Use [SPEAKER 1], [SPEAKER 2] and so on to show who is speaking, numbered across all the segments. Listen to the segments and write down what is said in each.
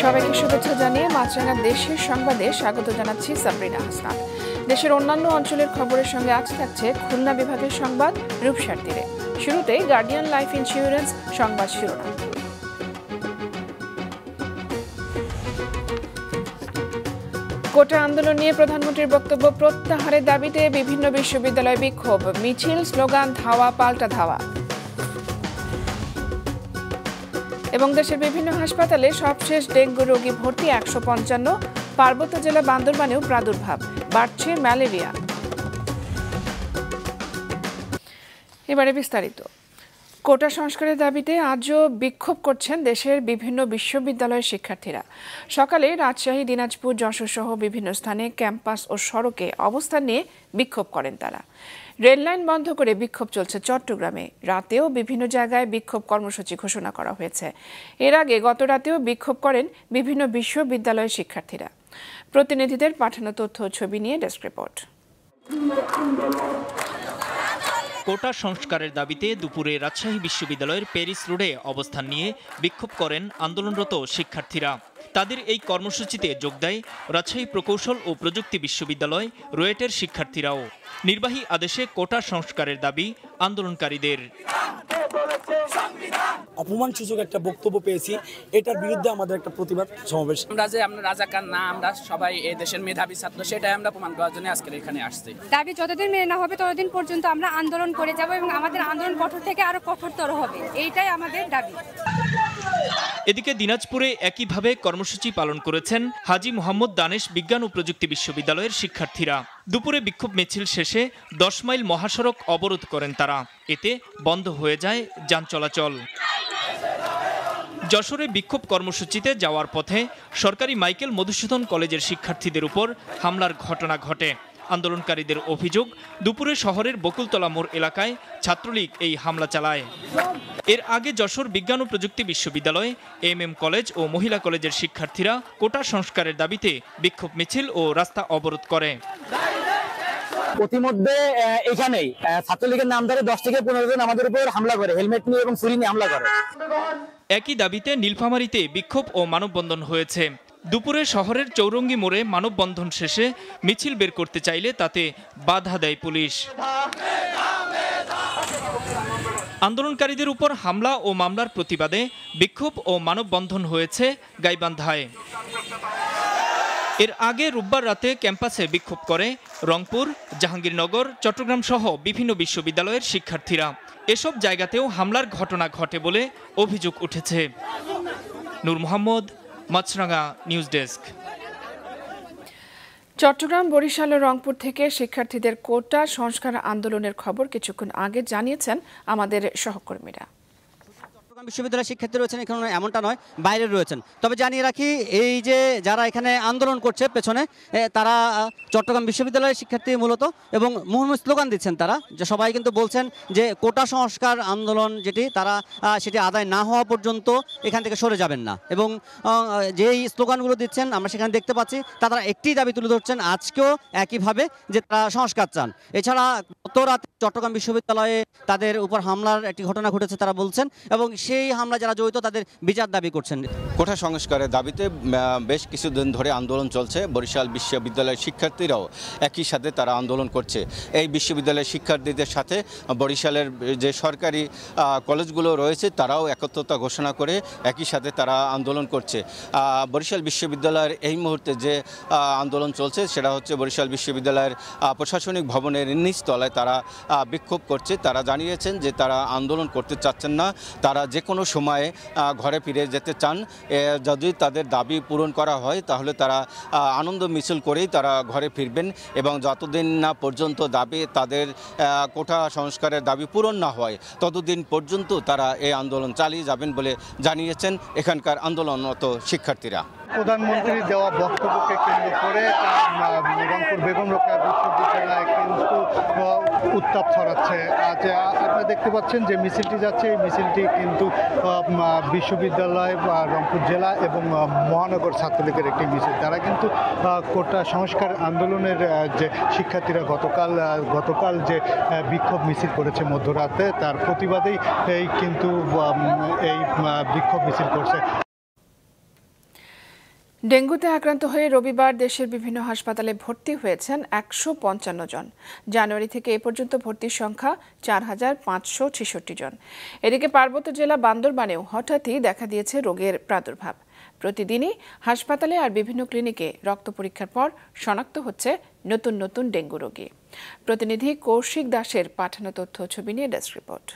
[SPEAKER 1] সবাইকে শুভেচ্ছা জানিয়ে মাছরাঙা দেশের সংবাদে স্বাগত জানাচ্ছি সাবরিনা হাসনাত। দেশের অন্যান্য অঞ্চলের খবরের সঙ্গে আজ থাকছে খুলনা বিভাগের সংবাদ রূপসার তীরে। শুরুতেই গার্ডিয়ান লাইফ ইন্স্যুরেন্স সংবাদ শিরোনাম। কোটা আন্দোলন নিয়ে প্রধানমন্ত্রীর বক্তব্য প্রত্যাহারের দাবিতে বিভিন্ন বিশ্ববিদ্যালয়ে বিক্ষোভ, মিছিল, স্লোগান, ধাওয়া পাল্টা ধাওয়া। এবং দেশের বিভিন্ন হাসপাতালে সবশেষ ডেঙ্গু রোগী ভর্তি 155, পার্বত্য জেলা বান্দরবানেও প্রাদুর্ভাব, বাড়ছে ম্যালেরিয়া। এবারে বিস্তারিত। কোটা সংস্কারের দাবিতে আজও বিক্ষোভ করছেন দেশের বিভিন্ন বিশ্ববিদ্যালয়ের শিক্ষার্থীরা। সকালে রাজশাহী, দিনাজপুর, যশোর সহ বিভিন্ন স্থানে ক্যাম্পাস ও সড়কে অবস্থান নিয়ে বিক্ষোভ করেন তারা। রেললাইন বন্ধ করে বিক্ষোভ চলছে চট্টগ্রামে। রাতেও বিভিন্ন জায়গায় বিক্ষোভ কর্মসূচি ঘোষণা করা হয়েছে। এর আগে গত রাতেও বিক্ষোভ করেন বিভিন্ন বিশ্ববিদ্যালয়ের শিক্ষার্থীরা। প্রতিনিধিদের পাঠানো তথ্য ও ছবি নিয়ে ডেস্ক রিপোর্ট।
[SPEAKER 2] কোটা সংস্কারের দাবিতে দুপুরে রাজশাহী বিশ্ববিদ্যালয়ের প্যারিস রোডে অবস্থান নিয়ে বিক্ষোভ করেন আন্দোলনরত শিক্ষার্থীরা। তাদের এই কর্মসূচিতে যোগ দেয় রাজশাহী প্রকৌশল ও প্রযুক্তি বিশ্ববিদ্যালয়, রুয়েটের শিক্ষার্থীরাও। নির্বাহী আদেশে কোটা সংস্কারের দাবি আন্দোলনকারীদের।
[SPEAKER 3] অপমানসূচক একটা বক্তব্য পেয়েছি, এটার বিরুদ্ধে আমাদের একটা প্রতিবাদ সমাবেশ।
[SPEAKER 4] আমরা রাজাকার না, আমরা সবাই এই দেশের মেধাবী ছাত্র, সেটাই আমরা প্রমাণ করার জন্য আজকে এখানে আসছি।
[SPEAKER 5] দাবি যতদিন মেনে না হবে ততদিন পর্যন্ত আমরা আন্দোলন করে যাব এবং আমাদের আন্দোলন কঠোর থেকে আরো কঠোরতর হবে, এইটাই আমাদের দাবি।
[SPEAKER 2] এদিকে দিনাজপুরে একইভাবে কর্মসূচি পালন করেছেন হাজী মোহাম্মদ দানেশ বিজ্ঞান ও প্রযুক্তি বিশ্ববিদ্যালয়ের শিক্ষার্থীরা। দুপুরে বিক্ষোভ মিছিল শেষে 10 মাইল মহাসড়ক অবরোধ করেন তারা। এতে বন্ধ হয়ে যায় যান চলাচল। যশোরে বিক্ষোভ কর্মসূচিতে যাওয়ার পথে সরকারি মাইকেল মধুসূদন কলেজের শিক্ষার্থীদের উপর হামলার ঘটনা ঘটে। আন্দোলনকারীদের অভিযোগ, দুপুরে শহরের বকুলতলা মোড় এলাকায় ছাত্রলীগ এই হামলা চালায়। এর আগে যশোর বিজ্ঞান ও প্রযুক্তি বিশ্ববিদ্যালয়, MM কলেজ ও মহিলা কলেজের শিক্ষার্থীরা কোটা সংস্কারের দাবিতে বিক্ষোভ মিছিল ও রাস্তা অবরোধ করে।
[SPEAKER 3] প্রতিমধ্যে এখানেই ছাত্রলীগের নামধারে 10 থেকে 15 জন আমাদের উপর হামলা করে, হেলমেট নিয়ে এবং ছুরি নিয়ে হামলা করে।
[SPEAKER 2] একই দাবিতে নীলফামারীতে বিক্ষোভ ও মানববন্ধন হয়েছে। দুপুরে শহরের চৌরঙ্গি মোড়ে মানববন্ধন শেষে মিছিল বের করতে চাইলে তাতে বাধা দেয় পুলিশ। আন্দোলনকারীদের উপর হামলা ও মামলার প্রতিবাদে বিক্ষোভ ও মানববন্ধন হয়েছে গাইবান্ধায়। এর আগে রোববার রাতে ক্যাম্পাসে বিক্ষোভ করে রংপুর, জাহাঙ্গীরনগর, চট্টগ্রাম সহ বিভিন্ন বিশ্ববিদ্যালয়ের শিক্ষার্থীরা। এসব জায়গাতেও হামলার ঘটনা ঘটে বলে অভিযোগ উঠেছে। নূর মোহাম্মদ, মাছরাঙা নিউজ ডেস্ক।
[SPEAKER 1] চট্টগ্রাম, বরিশাল ও রংপুর থেকে শিক্ষার্থীদের কোটা সংস্কার আন্দোলনের খবর কিছুক্ষণ আগে জানিয়েছেন আমাদের সহকর্মীরা।
[SPEAKER 6] চট্টগ্রাম বিশ্ববিদ্যালয়ের শিক্ষার্থী রয়েছেন এখানে, এমনটা নয়, বাইরে রয়েছেন। তবে জানিয়ে রাখি, এই যে যারা এখানে আন্দোলন করছে পেছনে, তারা চট্টগ্রাম বিশ্ববিদ্যালয়ের শিক্ষার্থী মূলত, এবং মুহুর্মুহ স্লোগান দিচ্ছেন তারা, যে সবাই কিন্তু বলছেন যে কোটা সংস্কার আন্দোলন সেটি আদায় না হওয়া পর্যন্ত এখান থেকে সরে যাবেন না। এবং যেই স্লোগানগুলো দিচ্ছেন আমরা সেখানে দেখতে পাচ্ছি, তারা একটি দাবি তুলে ধরছেন আজকেও একইভাবে, যে তারা সংস্কার চান। এছাড়া গত রাতে চট্টগ্রাম বিশ্ববিদ্যালয়ে তাদের উপর হামলার একটি ঘটনা ঘটেছে তারা বলছেন, এবং সেই হামলা যারা জড়িত তাদের বিচার দাবি করছেন।
[SPEAKER 7] কোটা সংস্কারের দাবিতে বেশ কিছুদিন ধরে আন্দোলন চলছে। বরিশাল বিশ্ববিদ্যালয়ের শিক্ষার্থীরাও একই সাথে তারা আন্দোলন করছে। এই বিশ্ববিদ্যালয়ের শিক্ষার্থীদের সাথে বরিশালের যে সরকারি কলেজগুলো রয়েছে তারাও একত্রতা ঘোষণা করে একই সাথে তারা আন্দোলন করছে। বরিশাল বিশ্ববিদ্যালয়ের এই মুহূর্তে যে আন্দোলন চলছে সেটা হচ্ছে বরিশাল বিশ্ববিদ্যালয়ের প্রশাসনিক ভবনের নিচতলায় তারা বিক্ষোভ করছে। তারা জানিয়েছেন যে তারা আন্দোলন করতে চাচ্ছেন না, তারা যে কোনো সময়ে ঘরে ফিরে যেতে চান। যদি তাদের দাবি পূরণ করা হয় তাহলে তারা আনন্দ মিছিল করেই তারা ঘরে ফিরবেন, এবং যতদিন না পর্যন্ত তাদের কোটা সংস্কারের দাবি পূরণ না হয় ততদিন পর্যন্ত তারা এই আন্দোলন চালিয়ে যাবেন বলে জানিয়েছেন এখানকার আন্দোলনরত শিক্ষার্থীরা।
[SPEAKER 8] প্রধানমন্ত্রীর দেওয়া বক্তব্যকে কেন্দ্র করে রংপুর বেগম রোকেয়া বিশ্ববিদ্যালয়ে কিন্তু উত্তাপ ছড়াচ্ছে। আজ আপনারা দেখতে পাচ্ছেন যে মিছিলটি যাচ্ছে, এই মিছিলটি কিন্তু বিশ্ববিদ্যালয়, রংপুর জেলা এবং মহানগর ছাত্রলীগের একটি মিছিল। তারা কিন্তু কোটা সংস্কার আন্দোলনের যে শিক্ষার্থীরা গতকাল যে বিক্ষোভ মিছিল করেছে মধ্যরাতে, তার প্রতিবাদেই কিন্তু এই বিক্ষোভ মিছিল করছে।
[SPEAKER 1] ডেঙ্গুতে আক্রান্ত হয়ে রবিবার দেশের বিভিন্ন হাসপাতালে ভর্তি হয়েছেন 155 জন। জানুয়ারি থেকে এ পর্যন্ত ভর্তির সংখ্যা 4566 জন। এদিকে পার্বত্য জেলা বান্দরবানেও হঠাৎই দেখা দিয়েছে রোগের প্রাদুর্ভাব। প্রতিদিনই হাসপাতালে আর বিভিন্ন ক্লিনিকে রক্ত পরীক্ষার পর শনাক্ত হচ্ছে নতুন নতুন ডেঙ্গু রোগী। প্রতিনিধি কৌশিক দাসের পাঠানো তথ্য ছবি নিয়ে ডেস্ক রিপোর্ট।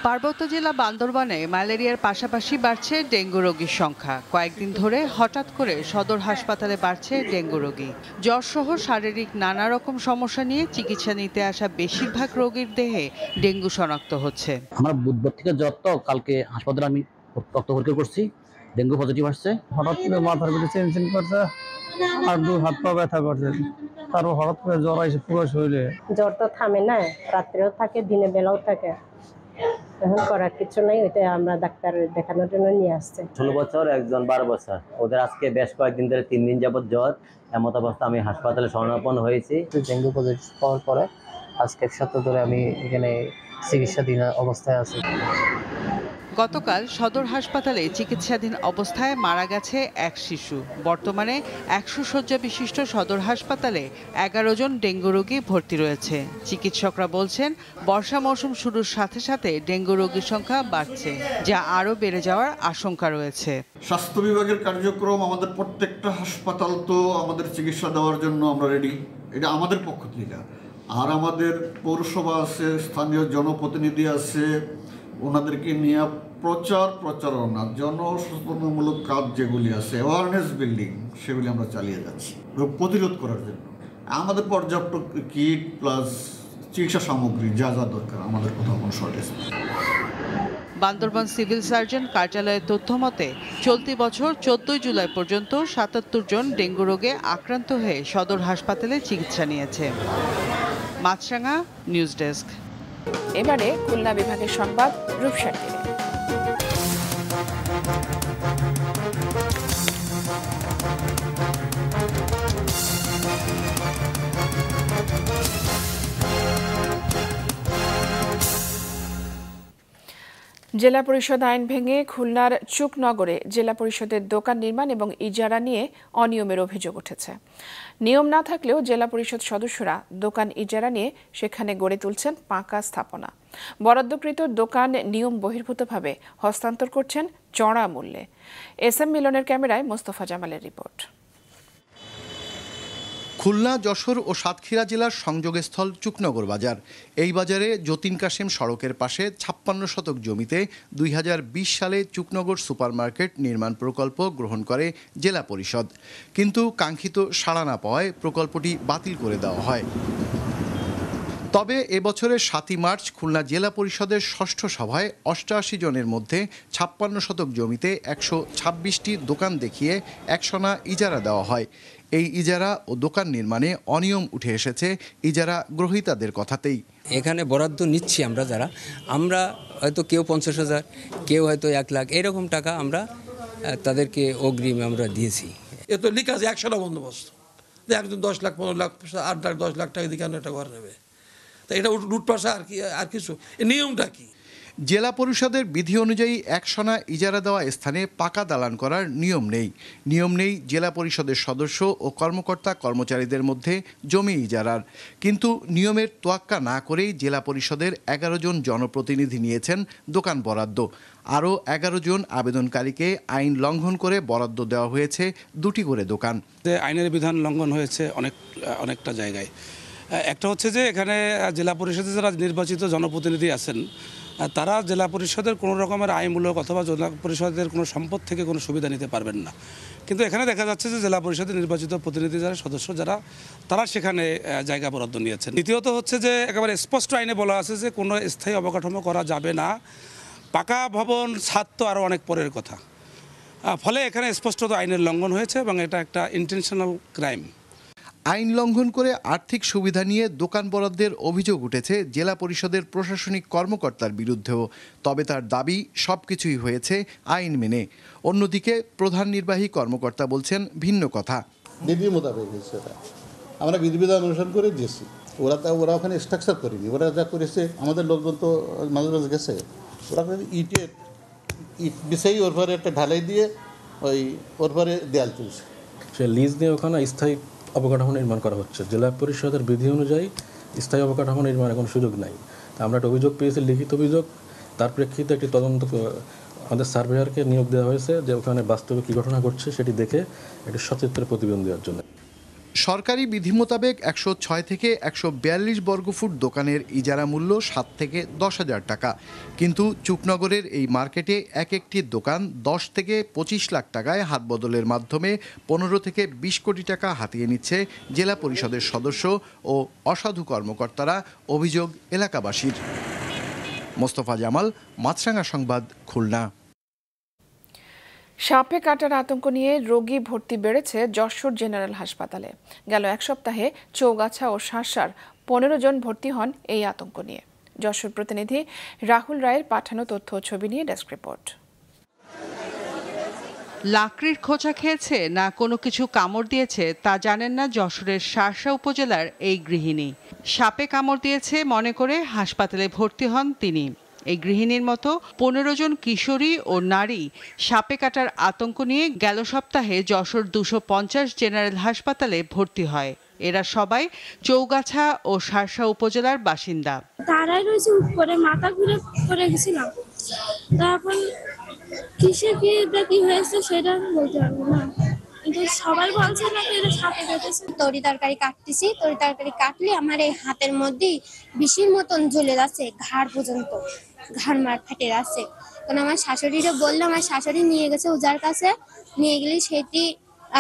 [SPEAKER 9] পার্বত্য জেলা বান্দরবানে ম্যালেরিয়ার পাশাপাশি বাড়ছে ডেঙ্গু রোগীর সংখ্যা। কয়েকদিন ধরে হঠাৎ করে সদর হাসপাতালে বাড়ছে ডেঙ্গু রোগী। জ্বরসহ শারীরিক নানা রকম সমস্যা নিয়ে চিকিৎসা নিতে আসা বেশিরভাগ রোগীর দেহে ডেঙ্গু শনাক্ত হচ্ছে।
[SPEAKER 10] আমার বুধবার থেকে জ্বর, তো কালকে হাসপাতালে আমি রক্ত পরীক্ষা করছি, ডেঙ্গু পজিটিভ আসছে। হঠাৎ করে মাথার ভিতরে চেনচেন করছে আর দু হাত পা ব্যথা করছে, তারপর হঠাৎ করে জ্বর আসে পুরো শরীরে।
[SPEAKER 11] জ্বর তো থামে না, রাত্রেও থাকে, দিনে বেলাও থাকে। এখন করার কিছু নাই, ওইটা আমরা ডাক্তার দেখানোর জন্য নিয়ে আসছে।
[SPEAKER 12] 16 বছর, একজন 12 বছর। ওদের আজকে বেশ কয়েকদিন ধরে 3 দিন যাবত জ্বর। এমত অবস্থা আমি হাসপাতালে শরণাপন্ন হয়েছি।
[SPEAKER 13] ডেঙ্গু পজিটিভ পাওয়ার পরে আজকে 1 সপ্তাহ ধরে আমি এখানে চিকিৎসাধীন অবস্থায় আছি।
[SPEAKER 9] গতকাল সদর হাসপাতালে চিকিৎসাধীন অবস্থায় মারা গেছে এক শিশু। বর্তমানে 100 শয্যা বিশিষ্ট সদর হাসপাতালে 11 জন ডেঙ্গু রোগী ভর্তি রয়েছে। চিকিৎসকরা বলছেন, বর্ষা মৌসুম শুরুর সাথে সাথে ডেঙ্গু রোগীর সংখ্যা বাড়ছে, যা আরও বেড়ে যাওয়ার আশঙ্কা রয়েছে।
[SPEAKER 14] স্বাস্থ্য বিভাগের কার্যক্রম, আমাদের প্রত্যেকটা হাসপাতাল তো আমাদের চিকিৎসা দেওয়ার জন্য আমরা রেডি, এটা আমাদের পক্ষ থেকে। আর আমাদের পৌরসভা আছে, স্থানীয় জনপ্রতিনিধি আছে, ওনাদেরকে নিয়ে প্রচারণা, জনসচেতনমূলক কাজ যেগুলি আছে, অ্যাওয়ারনেস বিল্ডিং, সেগুলি আমরা চালিয়ে যাচ্ছি রোগ প্রতিরোধ করার জন্য। আমাদের পর্যাপ্ত কিট প্লাস চিকিৎসা সামগ্রী যা যা দরকার, আমাদের কোথাও কোনো শর্টেজ নেই।
[SPEAKER 9] বান্দরবান সিভিল সার্জন কার্যালয়ের তথ্য মতে চলতি বছর 14 জুলাই পর্যন্ত 77 জন ডেঙ্গু রোগে আক্রান্ত হয়ে সদর হাসপাতালে চিকিৎসা নিয়েছে। মাছরাঙা, নিউজ ডেস্ক।
[SPEAKER 1] এবারে খুলনা বিভাগের সংবাদ রূপসার তীরে। জেলা পরিষদ আইন ভেঙে খুলনার চুকনগরে জেলা পরিষদের দোকান নির্মাণ এবং ইজারা নিয়ে অনিয়মের অভিযোগ উঠেছে। নিয়ম না থাকলেও জেলা পরিষদ সদস্যরা দোকান ইজারা নিয়ে সেখানে গড়ে তুলছেন পাকা স্থাপনা। বরাদ্দকৃত দোকান নিয়ম বহির্ভূতভাবে হস্তান্তর করছেন চড়া মূল্যে। এসএম মিলনের ক্যামেরায় মোস্তফা জামালের রিপোর্ট।
[SPEAKER 15] খুলনা, যশোর ও সাতক্ষীরা জেলার সংযোগস্থল চুকনগর বাজার। এই বাজারে যতীন কাশেম সড়কের পাশে 56 শতক জমিতে 2020 সালে চুকনগর সুপারমার্কেট নির্মাণ প্রকল্প গ্রহণ করে জেলা পরিষদ, কিন্তু কাঙ্ক্ষিত সাড়া না পাওয়ায় প্রকল্পটি বাতিল করে দেওয়া হয়। তবে এবছরের 7 মার্চ খুলনা জেলা পরিষদের ষষ্ঠ সভায় 88 জনের মধ্যে 56 শতক জমিতে 126টি দোকান দেখিয়ে একসনা ইজারা দেওয়া হয়। এই ইজারা ও দোকান নির্মাণে অনিয়ম উঠে এসেছে ইজারা গ্রহীতাদের কথাতেই।
[SPEAKER 16] এখানে বরাদ্দ নিচ্ছি আমরা হয়তো কেউ 50,000, কেউ হয়তো 1 লাখ, এরকম টাকা আমরা তাদেরকে অগ্রিম আমরা দিয়েছি।
[SPEAKER 17] এ তো লিখা আছে একসনা বন্দোবস্ত, একজন 10 লাখ 15 লাখ 8 লাখ 10 লাখ টাকা দিয়ে কেন এটা করে নেবে? তা এটা লুটপাশা আর কিছু, নিয়মটা কি?
[SPEAKER 15] জেলা পরিষদের বিধি অনুযায়ী একসনা ইজারা দেওয়া স্থানে পাকা দালান করার নিয়ম নেই জেলা পরিষদের সদস্য ও কর্মকর্তা কর্মচারীদের মধ্যে জমি ইজারার। কিন্তু নিয়মের তোয়াক্কা না করেই জেলা পরিষদের 11 জন জনপ্রতিনিধি নিয়েছেন দোকান বরাদ্দ। আরও 11 জন আবেদনকারীকে আইন লঙ্ঘন করে বরাদ্দ দেওয়া হয়েছে 2টি করে দোকান।
[SPEAKER 18] আইনের বিধান লঙ্ঘন হয়েছে অনেকটা জায়গায়। একটা হচ্ছে যে এখানে জেলা পরিষদে যারা নির্বাচিত জনপ্রতিনিধি আছেন, তারা জেলা পরিষদের কোনো রকমের আইনমূলক অথবা জেলা পরিষদের কোনো সম্পদ থেকে কোনো সুবিধা নিতে পারবেন না। কিন্তু এখানে দেখা যাচ্ছে যে জেলা পরিষদের নির্বাচিত প্রতিনিধি যারা সদস্য তারা সেখানে জায়গা বরাদ্দ নিয়েছেন। দ্বিতীয়ত হচ্ছে যে একেবারে স্পষ্ট আইনে বলা আছে যে কোনো স্থায়ী অবকাঠামো করা যাবে না, পাকা ভবন ছাদ তো আরও অনেক পরের কথা। ফলে এখানে স্পষ্টত আইনের লঙ্ঘন হয়েছে এবং এটা একটা ইন্টেনশনাল ক্রাইম।
[SPEAKER 15] আইন লঙ্ঘন করে আর্থিক সুবিধা নিয়ে দোকান বরাদ্দের অভিযোগ উঠেছে জেলা পরিষদের প্রশাসনিক কর্মকর্তার বিরুদ্ধেও। তবে তার দাবি সবকিছুই হয়েছে আইন মেনে। অন্যদিকে প্রধান নির্বাহী কর্মকর্তা বলছেন ভিন্ন কথা।
[SPEAKER 19] বিধি মোতাবেক হয়েছে, আমরা বিধিবিধান অনুসরণ করে দিয়েছি। ওরা ওখানে স্ট্রাকচার করেনি, ওরা যা করেছে আমাদের লোকজন তো মাঝে মাঝে গেছে, ওরা ইট বিছাই ওর পরে একটা ঢালাই দিয়ে ওর পরে দেয়াল তুলছে।
[SPEAKER 20] সে লিজ নিয়ে ওখানে স্থায়ী অবকাঠামো নির্মাণ করা হচ্ছে। জেলা পরিষদের বিধি অনুযায়ী স্থায়ী অবকাঠামো নির্মাণের কোনো সুযোগ নাই। তা আমরা একটা অভিযোগ পেয়েছি, লিখিত অভিযোগ। তার প্রেক্ষিতে একটি তদন্ত আমাদের সার্ভেয়ারকে নিয়োগ দেওয়া হয়েছে যে ওখানে বাস্তবে কী ঘটনা ঘটছে সেটি দেখে একটি সচিত্র প্রতিবেদন দেওয়ার জন্য।
[SPEAKER 15] সরকারি বিধি মোতাবেক 106 থেকে 142 বর্গফুট দোকানের ইজারা মূল্য 7 থেকে 10,000 টাকা। কিন্তু চুকনগরের এই মার্কেটে এক একটি দোকান 10 থেকে 25 লাখ টাকায় হাত বদলের মাধ্যমে 15 থেকে 20 কোটি টাকা হাতিয়ে নিচ্ছে জেলা পরিষদের সদস্য ও অসাধু কর্মকর্তারা, অভিযোগ এলাকাবাসীর। মোস্তফা জামাল, মাছরাঙা সংবাদ, খুলনা।
[SPEAKER 1] সাপে কাটার আতঙ্ক নিয়ে রোগী ভর্তি বেড়েছে যশোর জেনারেল হাসপাতালে। গেল এক সপ্তাহে চৌগাছা ও শাসার 15 জন ভর্তি হন এই আতঙ্ক নিয়ে। যশোর প্রতিনিধি রাহুল রায়ের পাঠানো তথ্য ও ছবি নিয়ে ডেস্ক রিপোর্ট।
[SPEAKER 9] লাকড়ির খোঁচা খেয়েছে না কোনো কিছু কামড় দিয়েছে তা জানেন না যশোরের শার্শা উপজেলার এই গৃহিণী। সাপে কামড় দিয়েছে মনে করে হাসপাতালে ভর্তি হন তিনি। এই গৃহিণীর মতো 15 জন কিশোরী ও নারী সাপে কাটার আতঙ্ক নিয়ে গেল সপ্তাহে যশোর 250 জেনারেল হাসপাতালে ভর্তি হয়। এরা সবাই চৌগাছা ও শার্শা উপজেলার বাসিন্দা।
[SPEAKER 21] তারাই রয়েছে উপরে, মাথা ঘুরে পড়ে গেছিলাম। তারপর কিসে কি হয়েছে সেটা বলতে পারবো না, কিন্তু সবাই বলছে না এটা সাপে কেটেছে।
[SPEAKER 22] তরি তরকারি কাটতেছি, তরি তরকারি কাটলে আমার এই হাতের মধ্যেই বিষের মতন জ্বলে যাচ্ছে, ঘাড় পর্যন্ত ঘাড় মার ফেটে যাচ্ছে। কারণ আমার শাশুড়িরও বললাম, আমার শাশুড়ি নিয়ে গেছে ওজার কাছে, নিয়ে গেলে সেটি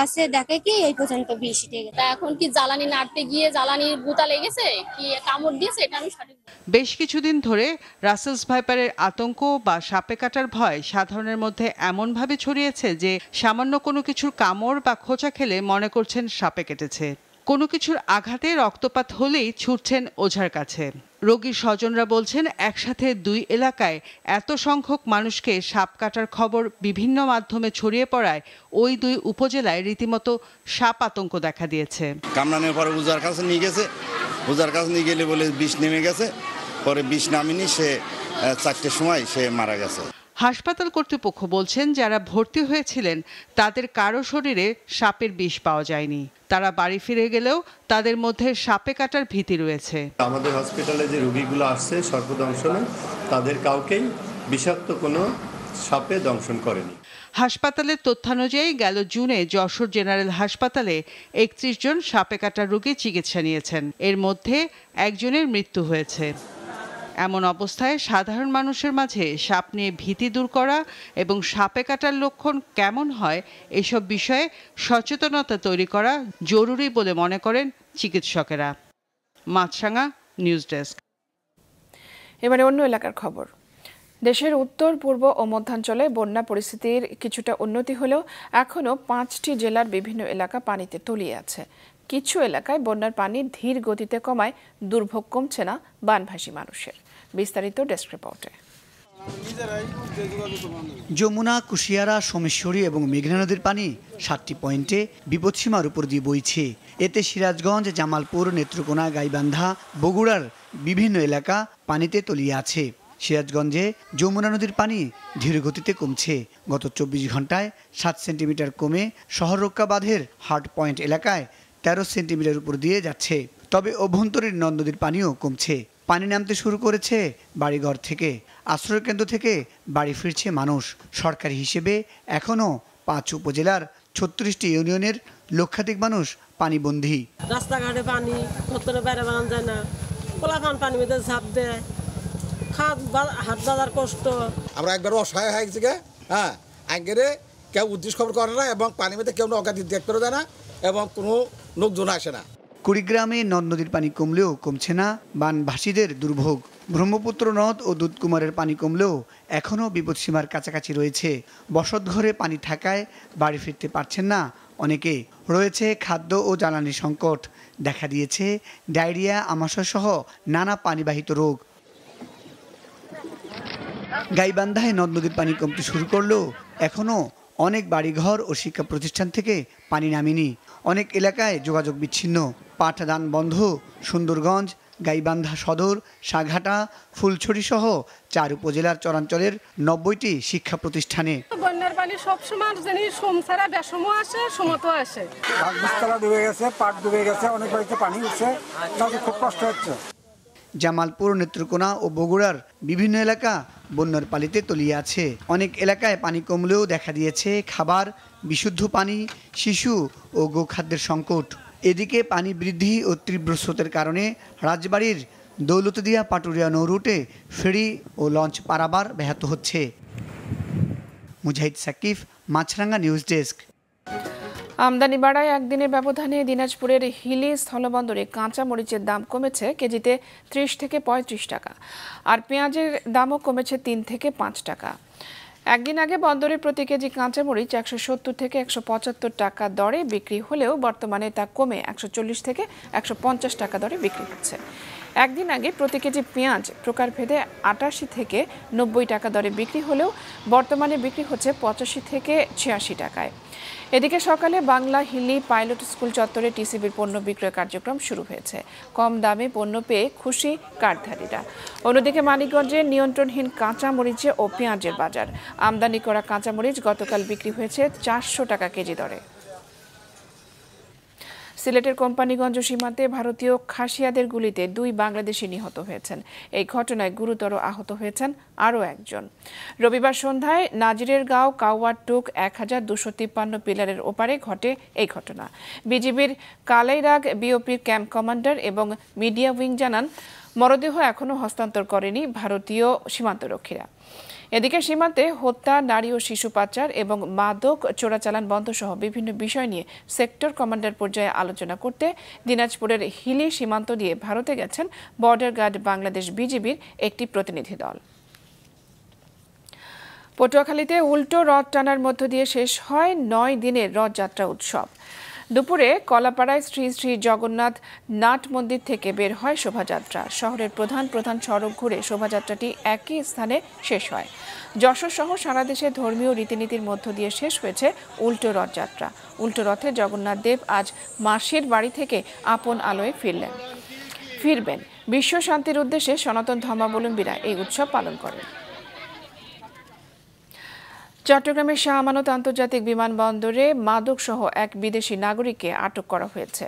[SPEAKER 22] আছে দেখে কি এই পর্যন্ত বিষ উঠে গেছে।
[SPEAKER 23] এখন কি জ্বালানি নাড়তে গিয়ে জ্বালানির গুতা লেগেছে কি কামড় দিয়েছে এটা আমি সঠিক।
[SPEAKER 9] বেশ কিছুদিন ধরে রাসেলস ভাইপারের আতঙ্ক বা সাপে কাটার ভয় সাধারণের মধ্যে এমনভাবে ছড়িয়েছে যে সামান্য কোনো কিছুর কামড় বা খোঁচা খেলে মনে করছেন সাপে কেটেছে। কোনো কিছুর আঘাতে রক্তপাত হলেই ছুটছেন ওঝার কাছে। রোগীর স্বজনরা বলছেন একসাথে 2 এলাকায় এত সংখ্যক মানুষকে সাপ কাটার খবর বিভিন্ন মাধ্যমে ছড়িয়ে পড়ায় ওই 2 উপজেলায় রীতিমতো সাপ আতঙ্ক দেখা দিয়েছে।
[SPEAKER 24] কামরানের পরে ওঝার কাছে নিয়ে গেছে, ওঝার কাছে নিয়ে গেলে বলে বিষ নেমে গেছে, পরে বিষ নামেনি, সে 4টের সময় সে মারা গেছে।
[SPEAKER 9] হাসপাতাল কর্তৃপক্ষ বলছেন যারা ভর্তি হয়েছিলেন তাদের কারো শরীরে সাপের বিষ পাওয়া যায়নি। তারা বাড়ি ফিরে গেলেও তাদের মধ্যে সাপে কাটার ভীতি রয়েছে।
[SPEAKER 25] আমাদের হসপিটালে যে রোগীগুলো আসছে সর্পদংশনে, তাদের কাউকেই বিষাক্ত কোনো সাপে দংশন করেনি।
[SPEAKER 9] হাসপাতালের তথ্যানুযায়ী গেল জুনে যশোর জেনারেল হাসপাতালে 31 জন সাপে কাটার রোগী চিকিৎসা নিয়েছেন। এর মধ্যে একজনের মৃত্যু হয়েছে। এমন অবস্থায় সাধারণ মানুষের মাঝে সাপ নিয়ে ভীতি দূর করা এবং সাপে কাটার লক্ষণ কেমন হয় এসব বিষয়ে সচেতনতা তৈরি করা জরুরি বলে মনে করেন চিকিৎসকেরা। মাছরাঙা নিউজ ডেস্ক।
[SPEAKER 1] এবারে অন্য এলাকার খবর। দেশের উত্তর, পূর্ব ও মধ্যাঞ্চলে বন্যা পরিস্থিতির কিছুটা উন্নতি হলেও এখনও 5টি জেলার বিভিন্ন এলাকা পানিতে তলিয়ে আছে। কিছু এলাকায় বন্যার পানি ধীর গতিতে কমায় দুর্ভোগ কমছে না বানভাসী মানুষের। বিস্তারিত ডেস্ক রিপোর্টে।
[SPEAKER 26] যমুনা, কুশিয়ারা, সোমেশ্বরী এবং মেঘনা নদীর পানি 7টি পয়েন্টে বিপদসীমার উপর দিয়ে বইছে। এতে সিরাজগঞ্জ, জামালপুর, নেত্রকোনা, গাইবান্ধা, বগুড়ার বিভিন্ন এলাকা পানিতে তলিয়ে আছে। সিরাজগঞ্জে যমুনা নদীর পানি ধীর গতিতে কমছে। গত 24 ঘন্টায় 7 সেন্টিমিটার কমে শহররক্ষা বাঁধের হার্ট পয়েন্ট এলাকায় 13 সেন্টিমিটার উপর দিয়ে যাচ্ছে। তবে অভ্যন্তরীণ নদ নদীর পানিও কমছে। পানি নামতে শুরু করেছে বাড়িঘর থেকে। আশ্রয়কেন্দ্র থেকে বাড়ি ফিরছে মানুষ। সরকারি হিসেবে এখনও 5 উপজেলার 36টি ইউনিয়নের লক্ষাধিক মানুষ পানিবন্দী।
[SPEAKER 27] রাস্তাঘাটে পানি, ভেতরে বাইরে বানানো যায় না, পোলাপান পানি মধ্যে ঝাঁপ দেয়, হাত বাজার কষ্ট।
[SPEAKER 28] আমরা একবার অসহায় হয়ে গেছি, হ্যাঁ, আগে কেউ উদ্দেশ্য খবর করে না এবং পানির মধ্যে কেউ অগাধি দেখতে দেয় না এবং কোনো লোকজন আসে না।
[SPEAKER 26] কুড়িগ্রামে নদ নদীর পানি কমলেও কমছে না বানভাসীদের দুর্ভোগ। ব্রহ্মপুত্র নদ ও দুধকুমারের পানি কমলেও এখনও বিপদসীমার কাছাকাছি রয়েছে। বসতঘরে পানি থাকায় বাড়ি ফিরতে পারছেন না অনেকে। রয়েছে খাদ্য ও জ্বালানি সংকট। দেখা দিয়েছে ডায়রিয়া, আমাশয় সহ নানা পানিবাহিত রোগ। গাইবান্ধায় নদ নদীর পানি কমতে শুরু করলেও এখনও অনেক বাড়িঘর ও শিক্ষা প্রতিষ্ঠান থেকে পানি নামেনি। অনেক এলাকায় যোগাযোগ বিচ্ছিন্ন। পাঠদান বন্ধ। সুন্দরগঞ্জ, গাইবান্ধা সদর, সাঘাটা, ফুলছড়ি সহ 4 উপজেলার চরাঞ্চলের 90টি শিক্ষা প্রতিষ্ঠানে
[SPEAKER 27] বন্যার পানি সবসময় জানি সোমসারা বেসময় আসে, সমতো আসে।
[SPEAKER 2] গাছতলা ডুবে গেছে, পাট ডুবে গেছে, অনেক বাড়িতে পানি উঠছে, তাতে খুব কষ্ট হচ্ছে।
[SPEAKER 26] জামালপুর, নেত্রকোনা ও বগুড়ার বিভিন্ন এলাকা বন্যার পানিতে তলিয়ে আছে। অনেক এলাকায় পানি কমলেও দেখা দিয়েছে খাবার, বিশুদ্ধ পানি, শিশু ও গোখাদ্যের সংকট। এদিকে পানি বৃদ্ধি ও তীব্র স্রোতের কারণে রাজবাড়ীর দৌলতদিয়া পাটুরিয়া নৌ রুটে ফেরি ও লঞ্চ পারাবার ব্যাহত হচ্ছে। মুজাহিদ সাকিফ, মাছরাঙ্গা নিউজ ডেস্ক।
[SPEAKER 1] আমদানি বাড়ায় একদিনের ব্যবধানে দিনাজপুরের হিলি স্থলবন্দরে কাঁচা মরিচের দাম কমেছে কেজিতে 30 থেকে 35 টাকা, আর পেঁয়াজের দামও কমেছে 3 থেকে 5 টাকা। একদিন আগে বন্দরে প্রতি কেজি কাঁচামরিচ 170 থেকে 175 টাকা দরে বিক্রি হলেও বর্তমানে তা কমে 140 থেকে 150 টাকা দরে বিক্রি হচ্ছে। একদিন আগে প্রতি কেজি পেঁয়াজ প্রকারভেদে 88 থেকে 90 টাকা দরে বিক্রি হলেও বর্তমানে বিক্রি হচ্ছে 85 থেকে 86 টাকায়। এদিকে সকালে বাংলা হিলি পাইলট স্কুল চত্বরে টিসিবির পণ্য বিক্রয় কার্যক্রম শুরু হয়েছে। কম দামে পণ্য পেয়ে খুশি কার্ডধারীরা। অন্যদিকে মানিকগঞ্জে নিয়ন্ত্রণহীন কাঁচামরিচে ও পেঁয়াজের বাজার। আমদানি করা কাঁচামরিচ গতকাল বিক্রি হয়েছে 400 টাকা কেজি দরে। সিলেটের কোম্পানিগঞ্জ সীমান্তে ভারতীয় খাসিয়াদের গুলিতে 2 বাংলাদেশি নিহত হয়েছেন। এই ঘটনায় গুরুতর আহত হয়েছেন আরও একজন। রবিবার সন্ধ্যায় নাজিরের গাঁও কাওয়ারটুক 1253 পিলারের ওপারে ঘটে এই ঘটনা। বিজিবির কালাইরাগ বিওপির ক্যাম্প কমান্ডার এবং মিডিয়া উইং জানান, মরদেহ এখনও হস্তান্তর করেনি ভারতীয় সীমান্তরক্ষীরা। এদিকে সীমান্তে হত্যা, নারী ও শিশু পাচার এবং মাদক চোরাচালান বন্ধ সহ বিভিন্ন বিষয় নিয়ে সেক্টর কমান্ডার পর্যায়ে আলোচনা করতে দিনাজপুরের হিলি সীমান্ত দিয়ে ভারতে গেছেন বর্ডার গার্ড বাংলাদেশ বিজিবির একটি প্রতিনিধি দল। পটুয়াখালীতে উল্টো রথ টানার মধ্য দিয়ে শেষ হয় 9 দিনের রথযাত্রা উৎসব। দুপুরে কলাপাড়ায় শ্রী শ্রী জগন্নাথ নাট মন্দির থেকে বের হয় শোভাযাত্রা। শহরের প্রধান সড়ক ঘুরে শোভাযাত্রাটি একই স্থানে শেষ হয়। যশোর সহ সারা দেশে ধর্মীয় রীতিনীতির মধ্য দিয়ে শেষ হয়েছে উল্টো রথযাত্রা। উল্টো রথে জগন্নাথ দেব আজ মাসির বাড়ি থেকে আপন আলোয় ফিরবেন। বিশ্ব শান্তির উদ্দেশ্যে সনাতন ধর্মাবলম্বীরা এই উৎসব পালন করেন। চট্টগ্রামের শাহ আমানত আন্তর্জাতিক বিমানবন্দরে মাদক সহ এক বিদেশি নাগরিককে আটক করা হয়েছে।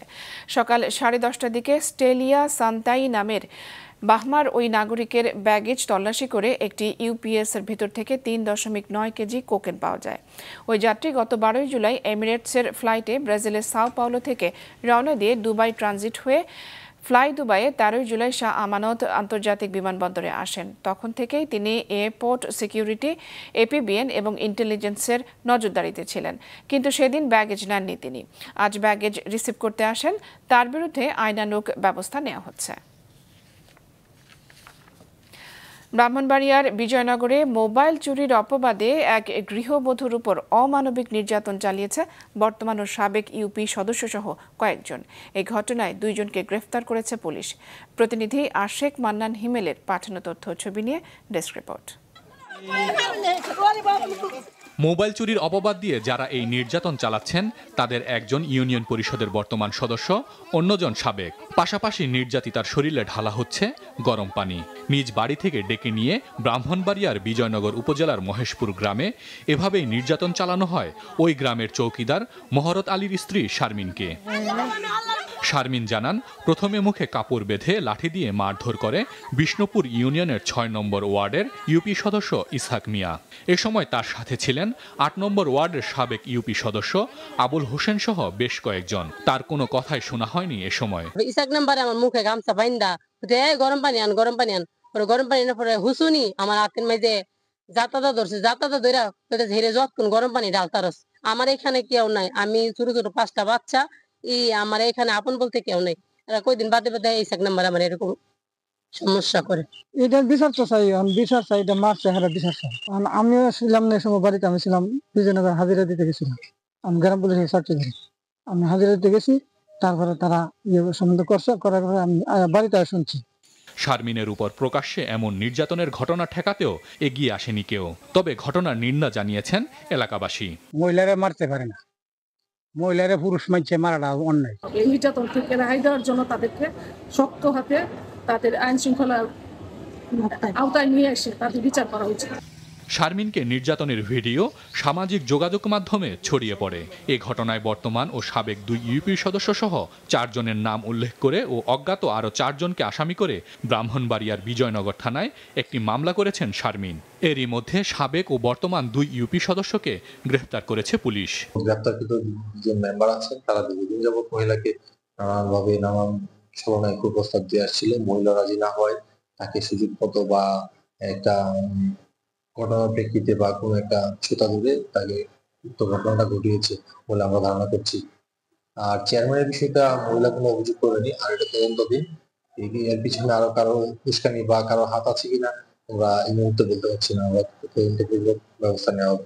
[SPEAKER 1] সকাল 10:30টার দিকে স্টেলিয়া সান্তাই নামের বাহমার ওই নাগরিকের ব্যাগেজ তল্লাশি করে একটি ইউপিএস এর ভিতর থেকে 3.9 কেজি কোকেন পাওয়া যায়। ওই যাত্রী গত 12 জুলাই এমিরেটসের ফ্লাইটে ব্রাজিলের সাও পাওলো থেকে রওনা দিয়ে দুবাই ট্রানজিট হয়ে ফ্লাই দুবাইয়ে 13 জুলাই শাহ আমানত আন্তর্জাতিক বিমানবন্দরে আসেন। তখন থেকেই তিনি এয়ারপোর্ট সিকিউরিটি, এপিবিএন এবং ইন্টেলিজেন্সের নজরদারিতে ছিলেন, কিন্তু সেদিন ব্যাগেজ নেননি তিনি। আজ ব্যাগেজ রিসিভ করতে আসেন, তার বিরুদ্ধে আইনানুগ ব্যবস্থা নেওয়া হচ্ছে। ব্রাহ্মণবাড়িয়ার বিজয়নগরে মোবাইল চুরির অপবাদে এক গৃহবধূর উপর অমানবিক নির্যাতন চালিয়েছে বর্তমান ও সাবেক ইউপি সদস্যসহ কয়েকজন। এই ঘটনায় 2 জনকে গ্রেফতার করেছে পুলিশ। প্রতিনিধি আশেক মান্নান হিমেলের পাঠানো তথ্য ছবি নিয়ে ডেস্ক রিপোর্ট।
[SPEAKER 3] মোবাইল চুরির অপবাদ দিয়ে যারা এই নির্যাতন চালাচ্ছেন তাদের একজন ইউনিয়ন পরিষদের বর্তমান সদস্য, অন্যজন সাবেক। পাশাপাশি নির্যাতিতার শরীরে ঢালা হচ্ছে গরম পানি। নিজ বাড়ি থেকে ডেকে নিয়ে ব্রাহ্মণবাড়িয়ার বিজয়নগর উপজেলার মহেশপুর গ্রামে এভাবেই নির্যাতন চালানো হয় ওই গ্রামের চৌকিদার মহরত আলীর স্ত্রী শারমিনকে। শারমিন জানান, প্রথমে মুখে কাপড় বেঁধে লাঠি দিয়ে মারধর করে বিষ্ণুপুর ইউনিয়নের 6 নম্বর ওয়ার্ডের ইউপি সদস্য ইসহাক মিয়া। এ সময় তার সাথে ছিলেন 8 নম্বর ওয়ার্ডের সাবেক ইউপি সদস্য আবুল হোসেন সহ বেশ কয়েকজন। তার কোনো কথাই শোনা হয়নি এ সময়।
[SPEAKER 4] ইসহাক নাম্বারে আমার মুখে গামছা বাইন্দা গরম পানি আন গরম পানি পরে হুসুনি আমার হাতের মাঝে জাতাদা ধরছে, জাতাদা ধরে ধীরে যতক্ষণ গরম পানি ডালতারস। আমার এখানে কেউ নাই, আমি ছোট ছোট 5টা বাচ্চা, আমার এখানে আপন বলতে কেউ নেই। কয়দিন বাদে ইসহাক নাম্বার আমার এরকম সমস্যা করে।
[SPEAKER 5] এটা বিচার তো চাই, বিচার চাই, এটা মার চেহারা বিচার চাই। আমিও ছিলাম না সময় বাড়িতে, আমি ছিলাম বিজয়নগর হাজিরা দিতে গেছিলাম, আমি গ্রাম পুলিশের চাকরি করি, আমি হাজিরা দিতে গেছি, তারপরে তারা সম্বন্ধ করছে, করার পরে আমি বাড়িতে শুনছি।
[SPEAKER 3] শারমিনের উপর প্রকাশ্যে এমন নির্যাতনের ঘটনা ঠেকাতেও এগিয়ে আসেনি কেউ। তবে ঘটনার নিন্দা জানিয়েছেন এলাকাবাসী।
[SPEAKER 28] মহিলারা মারতে পারে না, মহিলারা পুরুষ মারছে, মারাটা অন্যায়।
[SPEAKER 27] এই নির্যাতন থেকে রেহাই দেওয়ার জন্য তাদেরকে শক্ত হাতে তাদের আইন শৃঙ্খলা আওতায় নিয়ে এসে তাদের বিচার করা উচিত।
[SPEAKER 3] শারমিনকে নির্যাতনের ভিডিও সামাজিক যোগাযোগ মাধ্যমে ছড়িয়ে পড়ে। এ ঘটনায় বর্তমান ও সাবেক 2 ইউপি সদস্য সহ 4 জনের নাম উল্লেখ করে ও অজ্ঞাত আরও 4 জনকে আসামি করে ব্রাহ্মণবাড়িয়ার বিজয়নগর থানায় একটি মামলা করেছেন শারমিন। এরই মধ্যে সাবেক ও বর্তমান 2 ইউপি সদস্যকে গ্রেফতার করেছে পুলিশ।
[SPEAKER 6] গ্রেফতারকৃত যে মেম্বার আছেন তারা দীর্ঘদিন যাবৎ মহিলাকে নানানভাবে নানান ছলনায় কুপ্রস্তাব দিয়ে আসছিল। মহিলা রাজি না হয় তাকে সুযোগ মতো বা একটা ঘটনার প্রেক্ষিতে বা কোনো একটা ছুতা ধরে তাকে উক্ত ঘটনাটা ঘটিয়েছে বলে আমরা ধারণা করছি। আর চেয়ারম্যানের বিষয়টা মহিলা কোনো অভিযোগ করেনি, আর এটা তদন্তাধীন। এর পিছনে আরো কারো উস্কানি বা কারো হাত আছে কিনা আমরা এই মুহূর্তে বলতে পারছি না, আমরা তদন্তপূর্বক ব্যবস্থা নেওয়া হবে।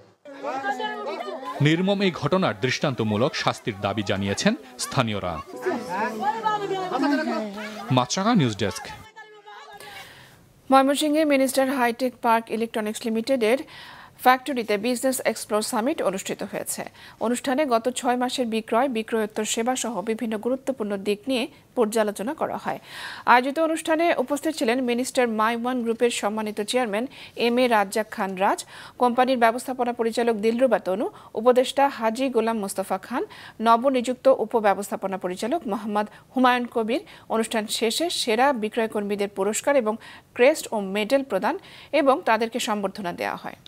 [SPEAKER 3] নির্মম এই ঘটনার দৃষ্টান্তমূলক শাস্তির দাবি জানিয়েছেন স্থানীয়রা। মাছরাঙা নিউজ ডেস্ক।
[SPEAKER 1] ময়মনসিংহে মিনিস্টার হাইটেক পার্ক ইলেকট্রনিক্স লিমিটেডের ফ্যাক্টরিতে বিজনেস এক্সপ্লোর সামিট অনুষ্ঠিত হয়েছে। অনুষ্ঠানে গত 6 মাসের বিক্রয়োত্তর সেবা সহ বিভিন্ন গুরুত্বপূর্ণ দিক নিয়ে পর্যালোচনা করা হয়। আয়োজিত অনুষ্ঠানে উপস্থিত ছিলেন মিনিস্টার মাই1 গ্রুপের সম্মানিত চেয়ারম্যান এম.এ. রাজ্জাক খান রাজ, কোম্পানির ব্যবস্থাপনা পরিচালক দিলরুবা তনু, উপদেষ্টা হাজী গোলাম মোস্তফা খান, নবনিযুক্ত উপব্যবস্থাপনা পরিচালক মোহাম্মদ হুমায়ুন কবির। অনুষ্ঠান শেষে সেরা বিক্রয়কর্মীদের পুরস্কার এবং ক্রেস্ট ও মেডেল প্রদান এবং তাদেরকে সম্বর্ধনা দেওয়া হয়।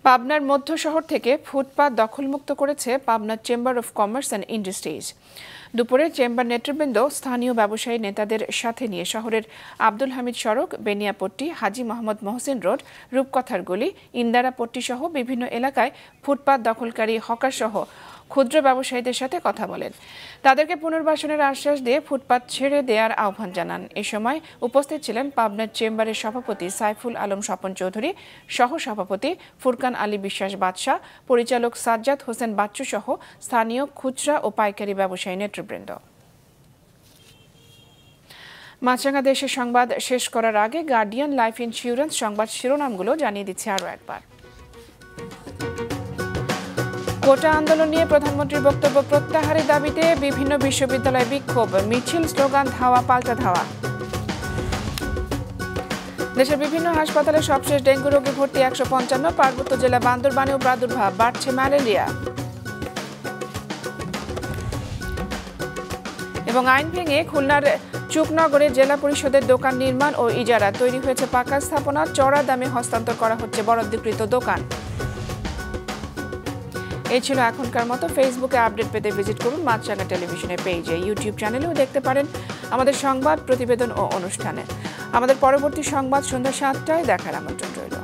[SPEAKER 1] পাবনার মধ্য শহর থেকে ফুটপাত দখলমুক্ত করেছে Pabna chamber of commerce and industries. দুপুরে চেম্বার নেতৃবৃন্দ স্থানীয় ব্যবসায়ী নেতাদের সাথে নিয়ে শহরের আব্দুল হামিদ সড়ক, বেনিয়াপট্টি, হাজী মোহাম্মদ মহসিন রোড, রূপকথার গলি, ইন্দারাপট্টি সহ বিভিন্ন এলাকায় ফুটপাত দখলকারী হকার সহ ক্ষুদ্র ব্যবসায়ীদের সাথে কথা বলেন। তাদেরকে পুনর্বাসনের আশ্বাস দিয়ে ফুটপাত ছেড়ে দেওয়ার আহ্বান জানান। এ সময় উপস্থিত ছিলেন পাবনার চেম্বারের সভাপতি সাইফুল আলম স্বপন চৌধুরী, সহ সভাপতি ফুরকান আলী বিশ্বাস বাদশাহ, পরিচালক সাজ্জাদ হোসেন বাচ্চু সহ স্থানীয় খুচরা ও পাইকারি ব্যবসায়ী নেতৃবৃন্দ। মাছরাঙা দেশের সংবাদ শেষ করার আগে গার্ডিয়ান লাইফ ইন্স্যুরেন্স সংবাদ শিরোনামগুলো জানিয়ে দিচ্ছে আরও একবার। কোটা আন্দোলন নিয়ে প্রধানমন্ত্রীর বক্তব্য প্রত্যাহারের দাবিতে বিভিন্ন বিশ্ববিদ্যালয়ে বিক্ষোভ, মিছিল, স্লোগান, ধাওয়া পাল্টা ধাওয়া। দেশের বিভিন্ন হাসপাতালে সবশেষ ডেঙ্গু রোগী ভর্তি 155, পার্বত্য জেলা বান্দরবানেও প্রাদুর্ভাব, বাড়ছে ম্যালেরিয়া। এবং আইন ভেঙে খুলনার চুকনগরে জেলা পরিষদের দোকান নির্মাণ ও ইজারা, তৈরি হয়েছে পাকা স্থাপনা, চড়া দামে হস্তান্তর করা হচ্ছে বরাদ্দকৃত দোকান। এই ছিল এখনকার মতো। ফেসবুকে আপডেট পেতে ভিজিট করুন মাছরাঙা টেলিভিশনের পেজে। ইউটিউব চ্যানেলেও দেখতে পারেন আমাদের সংবাদ, প্রতিবেদন ও অনুষ্ঠানে। আমাদের পরবর্তী সংবাদ সন্ধ্যা 7টায় দেখার আমন্ত্রণ রইল।